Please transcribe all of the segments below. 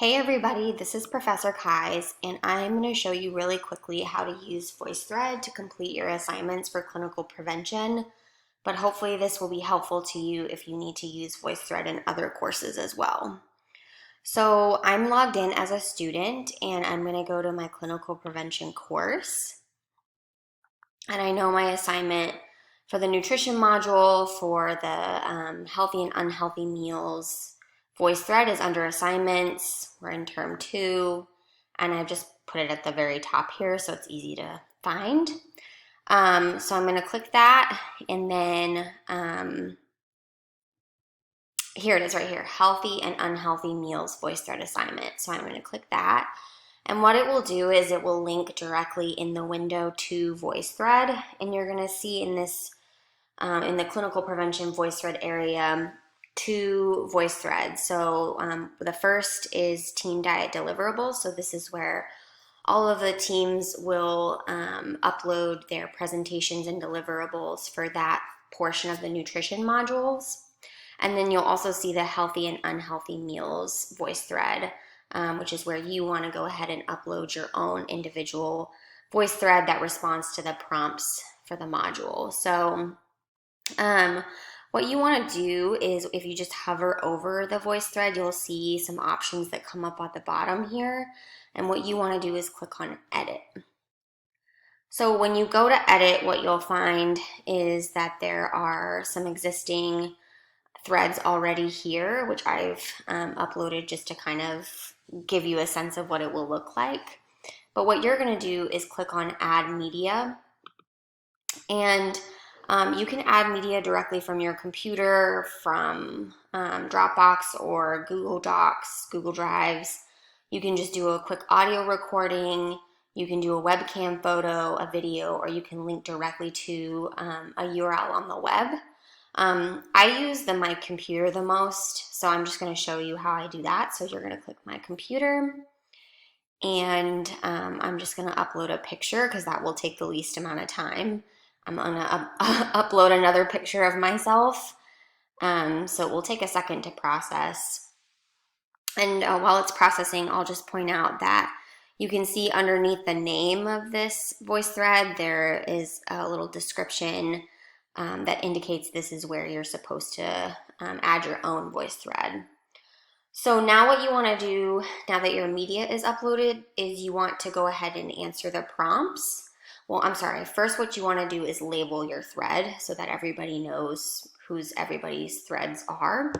Hey everybody, this is Professor Kais, and I'm going to show you really quickly how to use VoiceThread to complete your assignments for clinical prevention, but hopefully this will be helpful to you if you need to use VoiceThread in other courses as well. So I'm logged in as a student, and I'm going to go to my clinical prevention course, and I know my assignment for the nutrition module for the healthy and unhealthy meals VoiceThread is under assignments. We're in term 2, and I've just put it at the very top here so it's easy to find. So I'm going to click that, and then here it is right here, healthy and unhealthy meals VoiceThread assignment. So I'm going to click that, and what it will do is it will link directly in the window to VoiceThread, and you're going to see in this in the clinical prevention VoiceThread area 2 VoiceThreads. So the first is team diet deliverables. So this is where all of the teams will upload their presentations and deliverables for that portion of the nutrition modules. And then you'll also see the healthy and unhealthy meals VoiceThread, which is where you want to go ahead and upload your own individual VoiceThread that responds to the prompts for the module. So what you want to do is if you just hover over the VoiceThread, you'll see some options that come up at the bottom here. And what you want to do is click on Edit. So when you go to Edit, what you'll find is that there are some existing threads already here, which I've uploaded just to kind of give you a sense of what it will look like. But what you're going to do is click on Add Media, and you can add media directly from your computer, from Dropbox or Google Docs, Google Drives. You can just do a quick audio recording. You can do a webcam photo, a video, or you can link directly to a URL on the web. I use my computer the most, so I'm just going to show you how I do that. So you're going to click my computer, and I'm just going to upload a picture because that will take the least amount of time. I'm going to upload another picture of myself, so it will take a second to process. And while it's processing, I'll just point out that you can see underneath the name of this VoiceThread, there is a little description that indicates this is where you're supposed to add your own VoiceThread. So now what you want to do, now that your media is uploaded, is you want to go ahead and answer the prompts. Well, I'm sorry, first what you want to do is label your thread so that everybody knows whose everybody's threads are.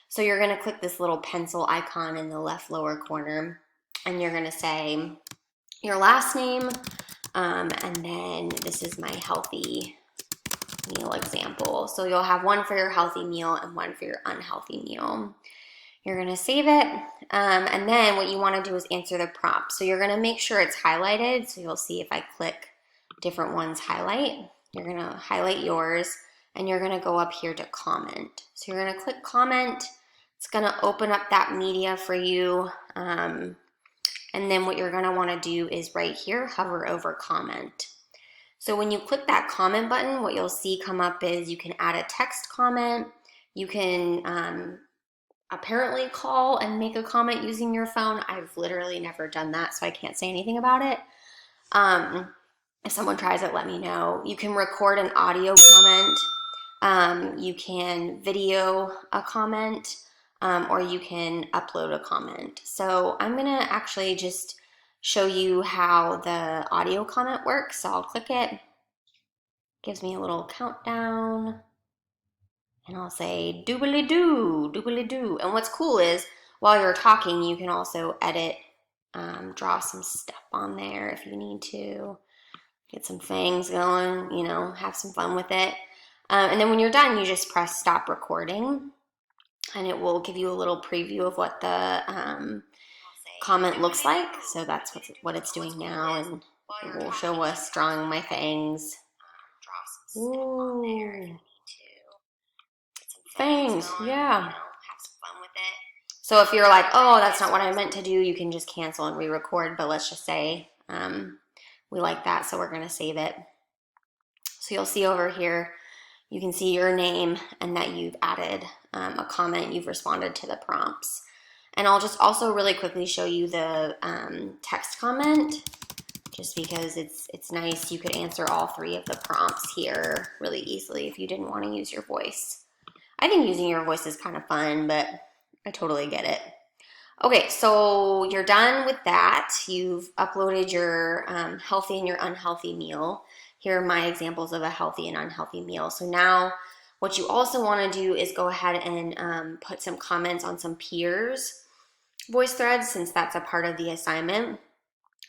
So you're going to click this little pencil icon in the left lower corner, and you're going to say your last name, and then this is my healthy meal example. So you'll have one for your healthy meal and one for your unhealthy meal. You're going to save it, and then what you want to do is answer the prompt. So you're going to make sure it's highlighted. So you'll see if I click different ones highlight, you're going to highlight yours, and you're going to go up here to comment. So you're going to click comment. It's going to open up that media for you, and then what you're going to want to do is right here, hover over comment. So when you click that comment button, what you'll see come up is you can add a text comment. You can apparently call and make a comment using your phone. I've literally never done that, so I can't say anything about it. If someone tries it, let me know. You can record an audio comment. You can video a comment, or you can upload a comment. So I'm going to actually just show you how the audio comment works. So I'll click it. Gives me a little countdown. And I'll say doobly-doo, doobly-doo. And what's cool is while you're talking, you can also edit, draw some stuff on there if you need to. Get some fangs going, you know, have some fun with it. And then when you're done, you just press stop recording, and it will give you a little preview of what the comment looks like. So that's what it's doing now, and it will show us drawing my fangs. Ooh. Fangs, yeah. So if you're like, oh, that's not what I meant to do, you can just cancel and re-record, but let's just say we like that, so we're going to save it. So you'll see over here, you can see your name and that you've added a comment, you've responded to the prompts. And I'll just also really quickly show you the text comment, just because it's nice. You could answer all 3 of the prompts here really easily if you didn't want to use your voice. I think using your voice is kind of fun, but I totally get it. Okay, so you're done with that. You've uploaded your healthy and your unhealthy meal. Here are my examples of a healthy and unhealthy meal. So now what you also want to do is go ahead and put some comments on some peers' voice threads, since that's a part of the assignment.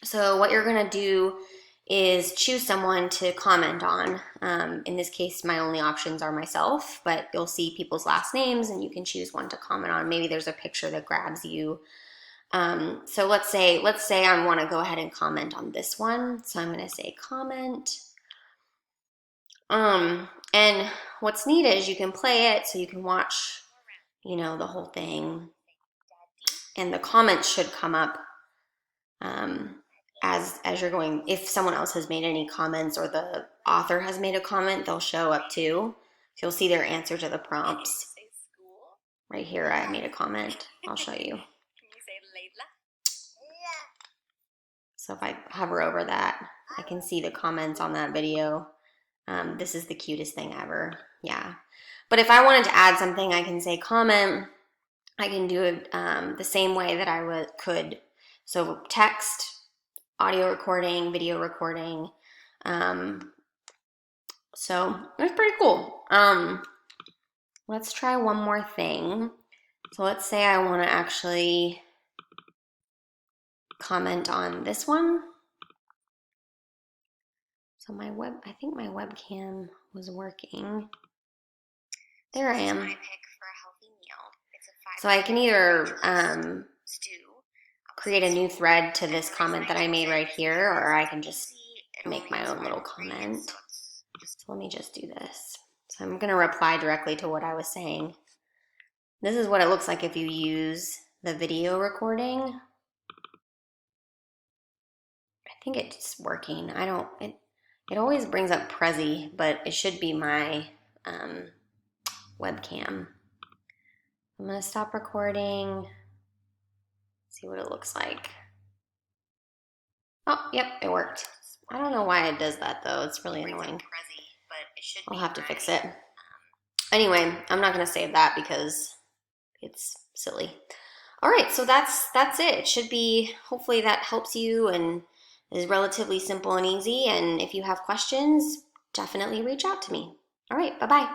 So what you're going to do is choose someone to comment on. In this case, my only options are myself, but you'll see people's last names and you can choose one to comment on. Maybe there's a picture that grabs you. So let's say I want to go ahead and comment on this one. So I'm going to say comment. And what's neat is you can play it so you can watch, you know, the whole thing. And the comments should come up as you're going. If someone else has made any comments or the author has made a comment, they'll show up too. So you'll see their answer to the prompts. Right here, I made a comment. I'll show you. So if I hover over that, I can see the comments on that video. This is the cutest thing ever. Yeah. But if I wanted to add something, I can say comment. I can do it the same way that I could. So text, audio recording, video recording. So it's pretty cool. Let's try one more thing. So let's say I want to actually comment on this one. So I think my webcam was working. There I am. So I can either create a new thread to this comment that I made right here, or I can just make my own little comment. So let me just do this. So I'm going to reply directly to what I was saying. This is what it looks like if you use the video recording. I think it's working. It always brings up Prezi, but it should be my webcam. I'm going to stop recording. See what it looks like. Oh, yep, it worked. I don't know why it does that though. It's really annoying. I'll have to fix it. Anyway, I'm not going to save that because it's silly. All right, so that's it. It should be, hopefully that helps you and is relatively simple and easy. And if you have questions, definitely reach out to me. All right, bye-bye.